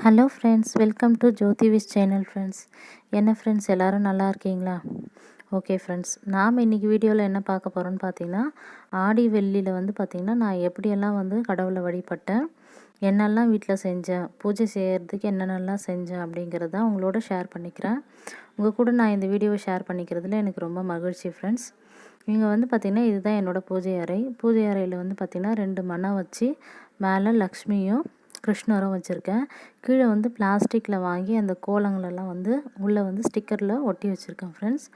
Hello friends, welcome to Jothi Vish channel friends. என்ன friends, எல்லோரும் நல்லா இருக்கீங்களா? ஓகே ஃப்ரெண்ட்ஸ், நாம் இன்றைக்கி வீடியோவில் என்ன பார்க்க போகிறோன்னு பார்த்தீங்கன்னா, ஆடி வெள்ளியில் வந்து பார்த்திங்கன்னா நான் எப்படியெல்லாம் வந்து கடவுளை வழிபட்டேன், என்னெல்லாம் வீட்டில் செஞ்சேன், பூஜை செய்கிறதுக்கு என்னென்னலாம் செஞ்சேன் அப்படிங்கிறத உங்களோட ஷேர் பண்ணிக்கிறேன். உங்கள் கூட நான் இந்த வீடியோவை ஷேர் பண்ணிக்கிறதுல எனக்கு ரொம்ப மகிழ்ச்சி ஃப்ரெண்ட்ஸ். இங்கே வந்து பார்த்திங்கன்னா இதுதான் என்னோடய பூஜை அறை. பூஜை அறையில் வந்து பார்த்திங்கன்னா 2 மணம் வச்சு மேலே லக்ஷ்மியும் கிருஷ்ணரும் வச்சுருக்கேன். கீழே வந்து பிளாஸ்டிக்கில் வாங்கி அந்த கோலங்களெல்லாம் வந்து உள்ளே வந்து ஸ்டிக்கரில் ஒட்டி வச்சுருக்கேன் ஃப்ரெண்ட்ஸ்.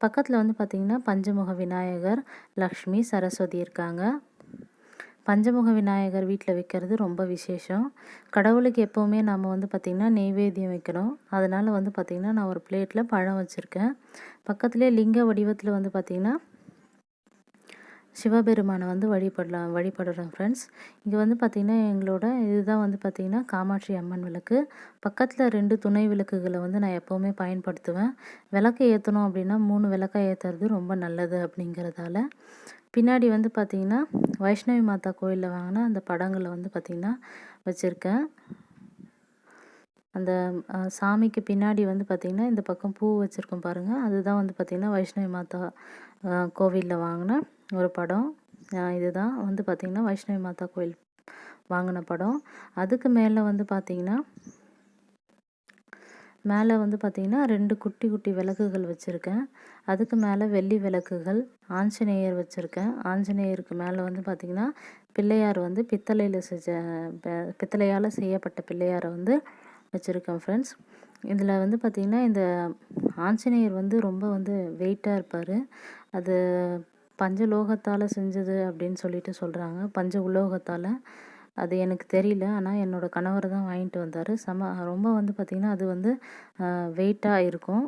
பக்கத்தில் வந்து பார்த்திங்கன்னா பஞ்சமுக விநாயகர், லக்ஷ்மி, சரஸ்வதி இருக்காங்க. பஞ்சமுக விநாயகர் வீட்டில் வைக்கிறது ரொம்ப விசேஷம். கடவுளுக்கு எப்போவுமே நம்ம வந்து பார்த்திங்கன்னா நெய்வேத்தியம் வைக்கணும். அதனால் வந்து பார்த்திங்கன்னா நான் ஒரு பிளேட்டில் பழம் வச்சுருக்கேன். பக்கத்துலேயே லிங்க வடிவத்தில் வந்து பார்த்திங்கன்னா சிவபெருமானை வந்து வழிபடுறோம் ஃப்ரெண்ட்ஸ். இங்கே வந்து பார்த்திங்கன்னா எங்களோட இதுதான் வந்து பார்த்திங்கன்னா காமாட்சி அம்மன் விளக்கு. பக்கத்தில் 2 துணை விளக்குகளை வந்து நான் எப்போவுமே பயன்படுத்துவேன். விளக்கு ஏற்றணும் அப்படின்னா 3 விளக்கை ஏற்றுறது ரொம்ப நல்லது அப்படிங்கிறதால. பின்னாடி வந்து பார்த்திங்கன்னா வைஷ்ணவி மாதா கோயிலில் வாங்கின அந்த படங்களை வந்து பார்த்திங்கன்னா வச்சுருக்கேன். அந்த சாமிக்கு பின்னாடி வந்து பார்த்திங்கன்னா இந்த பக்கம் பூ வச்சுருக்கோம் பாருங்கள், அதுதான் வந்து பார்த்திங்கன்னா வைஷ்ணவி மாதா கோவிலில் வாங்கின ஒரு படம். இதுதான் வந்து பார்த்திங்கன்னா வைஷ்ணவி மாதா கோயில் வாங்கின படம். அதுக்கு மேலே வந்து பார்த்திங்கன்னா வந்து பார்த்திங்கன்னா 2 குட்டி குட்டி விளக்குகள் வச்சுருக்கேன். அதுக்கு மேலே வெள்ளி விளக்குகள், ஆஞ்சநேயர் வச்சுருக்கேன். ஆஞ்சநேயருக்கு மேலே வந்து பார்த்திங்கன்னா பிள்ளையார் வந்து பித்தளையால் செய்யப்பட்ட பிள்ளையாரை வந்து வச்சுருக்கேன் ஃப்ரெண்ட்ஸ். இதில் வந்து பார்த்திங்கன்னா இந்த ஆஞ்சநேயர் வந்து ரொம்ப வந்து வெயிட்டாக இருப்பார். அது பஞ்சலோகத்தால் செஞ்சது அப்படின்னு சொல்லிட்டு சொல்கிறாங்க, பஞ்ச உலோகத்தால். அது எனக்கு தெரியல, ஆனால் என்னோடய கணவர் தான் வாங்கிட்டு வந்தார். ரொம்ப வந்து பார்த்திங்கன்னா அது வந்து வெயிட்டாக இருக்கும்.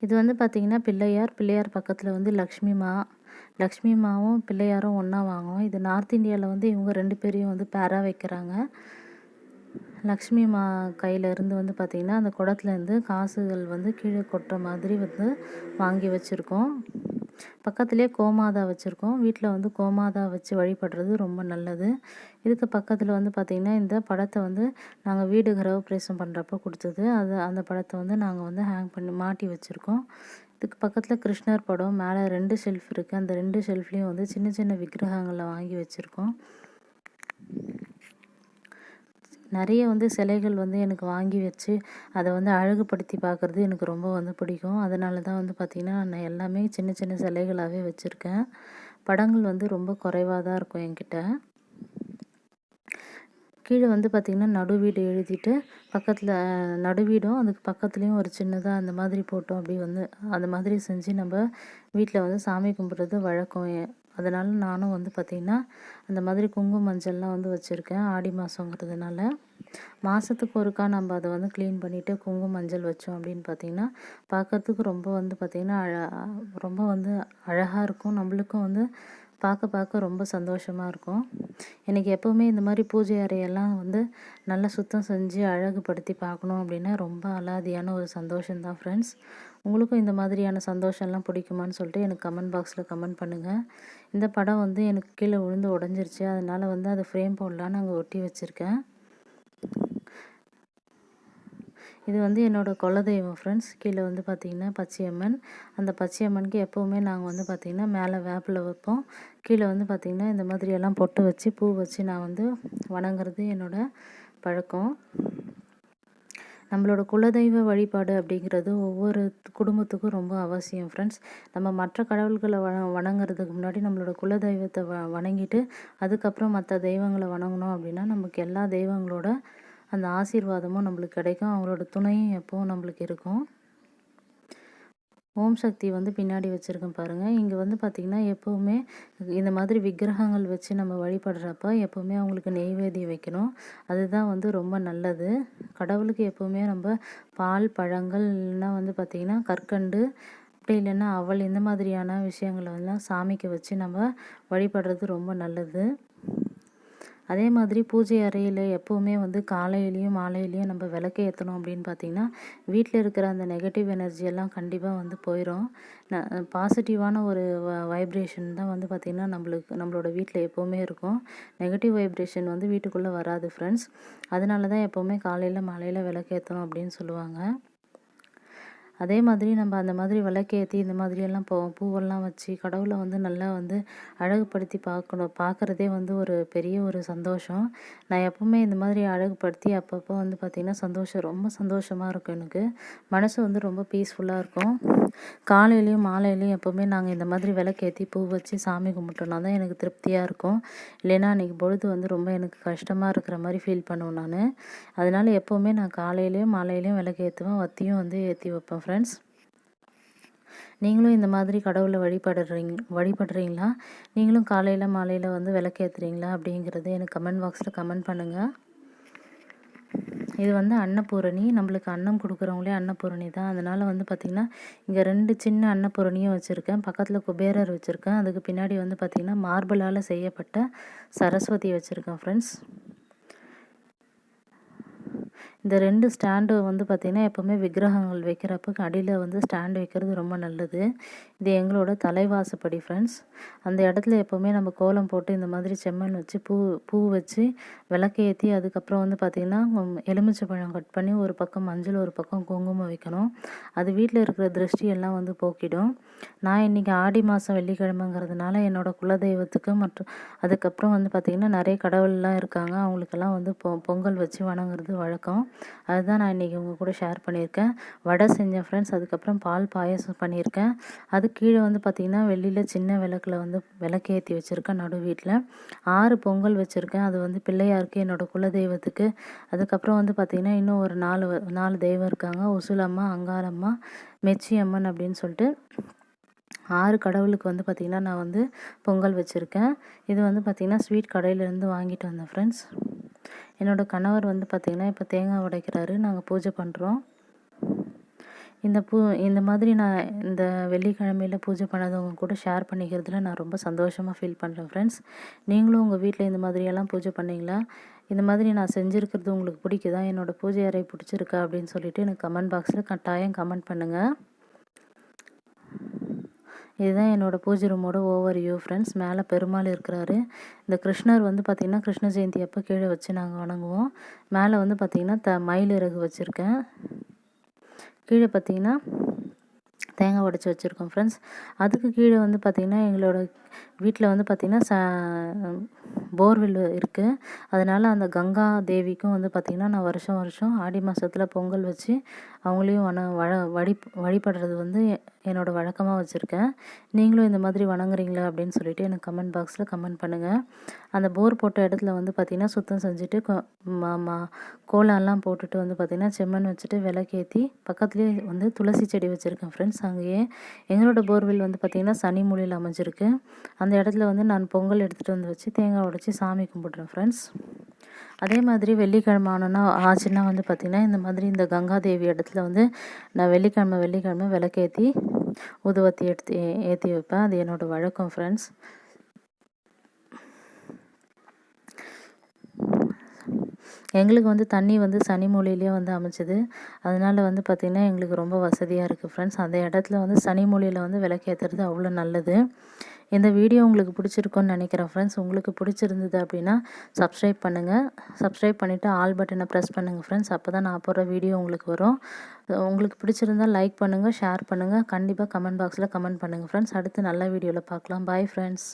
இது வந்து பார்த்திங்கன்னா பிள்ளையார் பக்கத்தில் வந்து லக்ஷ்மிமாவும் பிள்ளையாரும் ஒன்றா வாங்குவோம். இது நார்த் இந்தியாவில் வந்து இவங்க 2 பேரையும் வந்து பேராக வைக்கிறாங்க. லக்ஷ்மி கையிலேருந்து வந்து பார்த்திங்கன்னா அந்த குடத்துலேருந்து காசுகள் வந்து கீழே கொட்டுற மாதிரி வந்து வாங்கி வச்சுருக்கோம். பக்கத்துலேயே கோமாதா வச்சுருக்கோம். வீட்டில் வந்து கோமாதா வச்சு வழிபடுறது ரொம்ப நல்லது. இதுக்கு பக்கத்தில் வந்து பார்த்திங்கன்னா இந்த படத்தை வந்து நாங்கள் வீடு கிரகப்பிரவேசம் பண்ணுறப்போ கொடுத்தது. அந்த படத்தை வந்து நாங்கள் வந்து ஹேங் பண்ணி மாட்டி வச்சுருக்கோம். இதுக்கு பக்கத்தில் கிருஷ்ணர் படம் மேலே 2 ஷெல்ஃப் இருக்குது. அந்த 2 ஷெல்ஃப்லேயும் வந்து சின்ன சின்ன விக்கிரகங்களை வாங்கி வச்சுருக்கோம். நிறைய வந்து சிலைகள் வந்து எனக்கு வாங்கி வச்சு அதை வந்து அழகுபடுத்தி பார்க்குறது எனக்கு ரொம்ப வந்து பிடிக்கும். அதனால தான் வந்து பார்த்திங்கன்னா நான் எல்லாமே சின்ன சின்ன சிலைகளாகவே வச்சுருக்கேன். படங்கள் வந்து ரொம்ப குறைவாக தான் இருக்கும் என்கிட்ட. கீழே வந்து பார்த்திங்கன்னா நடுவீடு எழுதிட்டு பக்கத்தில் நடுவீடும் அதுக்கு பக்கத்துலேயும் ஒரு சின்னதாக அந்த மாதிரி போட்டோம். அப்படி வந்து அந்த மாதிரி செஞ்சு நம்ம வீட்டில் வந்து சாமி கும்பிட்றது வழக்கம். அதனால் நானும் வந்து பார்த்திங்கன்னா அந்த மாதிரி குங்கும மஞ்சள்லாம் வந்து வச்சுருக்கேன். ஆடி மாதங்கிறதுனால மாதத்துக்கு ஒருக்கா நம்ம அதை வந்து க்ளீன் பண்ணிவிட்டு குங்கும மஞ்சள் வச்சோம் அப்படின்னு பார்த்திங்கன்னா பார்க்கறதுக்கு ரொம்ப வந்து பார்த்திங்கன்னா ரொம்ப வந்து அழகாக இருக்கும். நம்மளுக்கும் வந்து பார்க்க ரொம்ப சந்தோஷமாக இருக்கும். எனக்கு எப்போவுமே இந்த மாதிரி பூஜை அறையெல்லாம் வந்து நல்லா சுத்தம் செஞ்சு அழகுபடுத்தி பார்க்கணும் அப்படின்னா ரொம்ப அலாதியான ஒரு சந்தோஷம்தான் ஃப்ரெண்ட்ஸ். உங்களுக்கும் இந்த மாதிரியான சந்தோஷம்லாம் பிடிக்குமான்னு சொல்லிட்டு எனக்கு கமெண்ட் பாக்ஸில் கமெண்ட் பண்ணுங்கள். இந்த படம் வந்து எனக்கு கீழே விழுந்து உடஞ்சிருச்சு, அதனால் வந்து அதை ஃப்ரேம் போடலான்னு அங்கே ஒட்டி வச்சுருக்கேன். இது வந்து என்னோடய குலதெய்வம் ஃப்ரெண்ட்ஸ். கீழே வந்து பார்த்திங்கன்னா பச்சையம்மன். அந்த பச்சையம்மனுக்கு எப்போவுமே நாங்கள் வந்து பார்த்திங்கன்னா மேலே வேப்பிலை வைப்போம். கீழே வந்து பார்த்திங்கன்னா இந்த மாதிரியெல்லாம் பொட்டு வச்சு பூ வச்சு நான் வந்து வணங்குறது என்னோடய பழக்கம். நம்மளோட குலதெய்வ வழிபாடு அப்படிங்கிறது ஒவ்வொரு குடும்பத்துக்கும் ரொம்ப அவசியம் ஃப்ரெண்ட்ஸ். நம்ம மற்ற கடவுள்களை வணங்குறதுக்கு முன்னாடி நம்மளோட குலதெய்வத்தை வணங்கிட்டு அதுக்கப்புறம் மற்ற தெய்வங்களை வணங்கினோம் அப்படின்னா நமக்கு எல்லா தெய்வங்களோட அந்த ஆசீர்வாதமும் நம்மளுக்கு கிடைக்கும். அவங்களோட துணையும் எப்போவும் நம்மளுக்கு இருக்கும். ஓம் சக்தி வந்து பின்னாடி வச்சுருக்கேன் பாருங்கள். இங்கே வந்து பார்த்திங்கன்னா எப்போவுமே இந்த மாதிரி விக்கிரகங்கள் வச்சு நம்ம வழிபடுறப்ப எப்போவுமே அவங்களுக்கு நெய்வேத்தியம் வைக்கணும். அதுதான் வந்து ரொம்ப நல்லது. கடவுளுக்கு எப்போவுமே நம்ம பால், பழங்கள் இல்லைன்னா வந்து பார்த்திங்கன்னா கற்கண்டு, அப்படி இல்லைன்னா அவல், இந்த மாதிரியான விஷயங்களை எல்லாம் சாமிக்கு வச்சு நம்ம வழிபடுறது ரொம்ப நல்லது. அதே மாதிரி பூஜை அறையில் எப்போவுமே வந்து காலையிலையும் மாலையிலையும் நம்ம விளக்கு ஏற்றணும் அப்படின்னு பார்த்திங்கன்னா வீட்டில் இருக்கிற அந்த நெகட்டிவ் எனர்ஜி எல்லாம் கண்டிப்பாக வந்து போயிடும். பாசிட்டிவான ஒரு வைப்ரேஷன் தான் வந்து பார்த்திங்கன்னா நம்மளோட வீட்டில் எப்போவுமே இருக்கும். நெகட்டிவ் வைப்ரேஷன் வந்து வீட்டுக்குள்ளே வராது ஃப்ரெண்ட்ஸ். அதனால தான் எப்போவுமே காலையில் மாலையில் விளக்கேற்றணும் அப்படின்னு சொல்லுவாங்க. அதே மாதிரி நம்ம அந்த மாதிரி விளக்கேற்றி இந்த மாதிரியெல்லாம் பூவெல்லாம் வச்சு கடவுளை வந்து நல்லா வந்து அழகுபடுத்தி பார்க்குறதே வந்து ஒரு பெரிய ஒரு சந்தோஷம். நான் எப்போவுமே இந்த மாதிரி அழகுபடுத்தி அப்பப்போ வந்து பார்த்திங்கன்னா ரொம்ப சந்தோஷமாக இருக்கும். எனக்கு மனசு வந்து ரொம்ப பீஸ்ஃபுல்லாக இருக்கும். காலையிலையும் மாலையிலையும் எப்போவுமே நாங்கள் இந்த மாதிரி விளக்கேற்றி பூ வச்சு சாமி கும்பிட்டோன்னா தான் எனக்கு திருப்தியாக இருக்கும். இல்லைன்னா அன்றைக்கி பொழுது வந்து ரொம்ப எனக்கு கஷ்டமாக இருக்கிற மாதிரி ஃபீல் பண்ணுவேன் நான். அதனால் எப்போவுமே நான் காலையிலையும் மாலையிலையும் விளக்கு ஏற்றுவேன், வத்தியும் வந்து ஏற்றி வைப்பேன் ஃப்ரெண்ட்ஸ். நீங்களும் இந்த மாதிரி கடவுளை வழிபடுறீங்களா? நீங்களும் காலையில் மாலையில் வந்து விளக்கேற்றுறீங்களா அப்படிங்கிறது எனக்கு கமெண்ட் பாக்ஸில் கமெண்ட் பண்ணுங்கள். இது வந்து அன்னபூரணி, நம்மளுக்கு அன்னம் கொடுக்குறவங்களே அன்னபூரணி தான். அதனால் வந்து பார்த்திங்கன்னா இங்கே 2 சின்ன அன்னபூரணியும் வச்சுருக்கேன். பக்கத்தில் குபேரர் வச்சுருக்கேன். அதுக்கு பின்னாடி வந்து பார்த்திங்கன்னா மார்பிளால் செய்யப்பட்ட சரஸ்வதி வச்சுருக்கேன் ஃப்ரெண்ட்ஸ். இந்த 2 ஸ்டாண்டு வந்து பார்த்திங்கன்னா எப்போவுமே விக்கிரகங்கள் வைக்கிறப்ப அடியில் வந்து ஸ்டாண்டு வைக்கிறது ரொம்ப நல்லது. இது எங்களோட தலைவாசப்படி ஃப்ரெண்ட்ஸ். அந்த இடத்துல எப்போவுமே நம்ம கோலம் போட்டு இந்த மாதிரி செம்மண் வச்சு பூ வச்சு விளக்கு ஏற்றி அதுக்கப்புறம் வந்து பார்த்திங்கன்னா எலுமிச்சை பழம் கட் பண்ணி ஒரு பக்கம் மஞ்சள் ஒரு பக்கம் குங்குமம் வைக்கணும். அது வீட்டில் இருக்கிற திருஷ்டியெல்லாம் வந்து போக்கிடும். நான் இன்றைக்கி ஆடி மாதம் வெள்ளிக்கிழமைங்கிறதுனால என்னோடய குலதெய்வத்துக்கு மற்றும் அதுக்கப்புறம் வந்து பார்த்திங்கன்னா நிறைய கடவுள்லாம் இருக்காங்க. அவங்களுக்கெல்லாம் வந்து பொங்கல் வச்சு வணங்குறது வழக்கம். அதுதான் நான் இன்றைக்கி உங்கள் கூட ஷேர் பண்ணியிருக்கேன். வடை செஞ்சேன் ஃப்ரெண்ட்ஸ். அதுக்கப்புறம் பால் பாயாசம் பண்ணியிருக்கேன். அது கீழே வந்து பார்த்திங்கன்னா வெளியில் சின்ன விளக்கில் வந்து விளக்கு ஏற்றி வச்சுருக்கேன். நடு வீட்டில் 6 பொங்கல் வச்சுருக்கேன். அது வந்து பிள்ளையாருக்கு, என்னோடய குலதெய்வத்துக்கு. அதுக்கப்புறம் வந்து பார்த்திங்கன்னா இன்னும் ஒரு 4 தெய்வம் இருக்காங்க. உசுலம்மா, அங்காளம்மா, மெச்சி அம்மன் அப்படின்னு சொல்லிட்டு 6 கடவுளுக்கு வந்து பார்த்திங்கன்னா நான் வந்து பொங்கல் வச்சுருக்கேன். இது வந்து பார்த்திங்கன்னா ஸ்வீட் கடையிலேருந்து வாங்கிட்டு வந்தேன் ஃப்ரெண்ட்ஸ். என்னோடய கணவர் வந்து பார்த்திங்கன்னா இப்போ தேங்காய் உடைக்கிறாரு. நாங்கள் பூஜை பண்ணுறோம். இந்த மாதிரி நான் இந்த வெள்ளிக்கிழமையில் பூஜை பண்ணதவங்க கூட ஷேர் பண்ணிக்கிறதுல நான் ரொம்ப சந்தோஷமாக ஃபீல் பண்ணுறேன் ஃப்ரெண்ட்ஸ். நீங்களும் உங்கள் வீட்டில் இந்த மாதிரியெல்லாம் பூஜை பண்ணிங்களா? இந்த மாதிரி நான் செஞ்சுருக்கிறது உங்களுக்கு பிடிக்குதா? என்னோடய பூஜை அறை பிடிச்சிருக்கா அப்படின்னு சொல்லிவிட்டு எனக்கு கமெண்ட் பாக்ஸில் கட்டாயம் கமெண்ட் பண்ணுங்கள். இதுதான் என்னோடய பூஜை ரூமோட ஓவர் வியூ ஃப்ரெண்ட்ஸ். மேலே பெருமாள் இருக்கிறாரு. இந்த கிருஷ்ணர் வந்து பார்த்திங்கன்னா கிருஷ்ண ஜெயந்தி அப்போ கீழே வச்சு நாங்கள் வணங்குவோம். மேலே வந்து பார்த்திங்கன்னா மயில் இறகு வச்சுருக்கேன். கீழே பார்த்திங்கன்னா தேங்காய் உடைச்சி வச்சுருக்கோம் ஃப்ரெண்ட்ஸ். அதுக்கு கீழே வந்து பார்த்திங்கன்னா எங்களோட வீட்டில் வந்து பார்த்திங்கன்னா போர்வெல் இருக்குது. அதனால் அந்த கங்கா தேவிக்கும் வந்து பார்த்திங்கன்னா நான் வருஷம் ஆடி மாதத்தில் பொங்கல் வச்சு அவங்களையும் வழிபடுறது வந்து என்னோடய வழக்கமாக வச்சுருக்கேன். நீங்களும் இந்த மாதிரி வணங்குறீங்களா அப்படின்னு சொல்லிட்டு எனக்கு கமெண்ட் பாக்ஸில் கமெண்ட் பண்ணுங்கள். அந்த போர் போட்ட இடத்துல வந்து பார்த்திங்கன்னா சுத்தம் செஞ்சுட்டு கோலம்லாம் போட்டுட்டு வந்து பார்த்திங்கன்னா செம்மண் வச்சுட்டு விளக்கேற்றி பக்கத்துலேயே வந்து துளசி செடி வச்சுருக்கேன் ஃப்ரெண்ட்ஸ். அங்கேயே எங்களோட போர்வெல் வந்து பார்த்திங்கன்னா சனி மூலையில் அமைஞ்சிருக்கு. அந்த இடத்துல வந்து நான் பொங்கல் எடுத்துகிட்டு வந்து வச்சு தேங்காய் உடைச்சி சாமி கும்பிட்றேன் ஃப்ரெண்ட்ஸ். அதே மாதிரி வெள்ளிக்கிழமை ஆச்சுன்னா வந்து பார்த்திங்கன்னா இந்த மாதிரி இந்த கங்காதேவி இடத்துல வந்து நான் வெள்ளிக்கிழமை விளக்கேற்றி ஊதுவத்தி ஏற்றி வைப்பேன். அது என்னோடய வழக்கம் ஃப்ரெண்ட்ஸ். எங்களுக்கு வந்து தண்ணி வந்து சனி மூலையிலேயே வந்து அமைச்சது. அதனால் வந்து பார்த்திங்கன்னா எங்களுக்கு ரொம்ப வசதியாக இருக்குது ஃப்ரெண்ட்ஸ். அந்த இடத்துல வந்து சனி மூலையில் வந்து விளக்கேற்றுறது அவ்வளோ நல்லது. இந்த வீடியோ உங்களுக்கு பிடிச்சிருக்குன்னு நினைக்கிறேன் ஃப்ரெண்ட்ஸ். உங்களுக்கு பிடிச்சிருந்தது அப்படின்னா சப்ஸ்கிரைப் பண்ணுங்கள். சப்ஸ்கிரைப் பண்ணிவிட்டு ஆல் பட்டனை ப்ரெஸ் பண்ணுங்கள் ஃப்ரெண்ட்ஸ். அப்போ தான் நான் போடுற வீடியோ உங்களுக்கு வரும். உங்களுக்கு பிடிச்சிருந்தால் லைக் பண்ணுங்கள், ஷேர் பண்ணுங்கள். கண்டிப்பாக கமெண்ட் பாக்ஸில் கமெண்ட் பண்ணுங்கள் ஃப்ரெண்ட்ஸ். அடுத்து நல்ல வீடியோவில் பார்க்கலாம். Bye friends.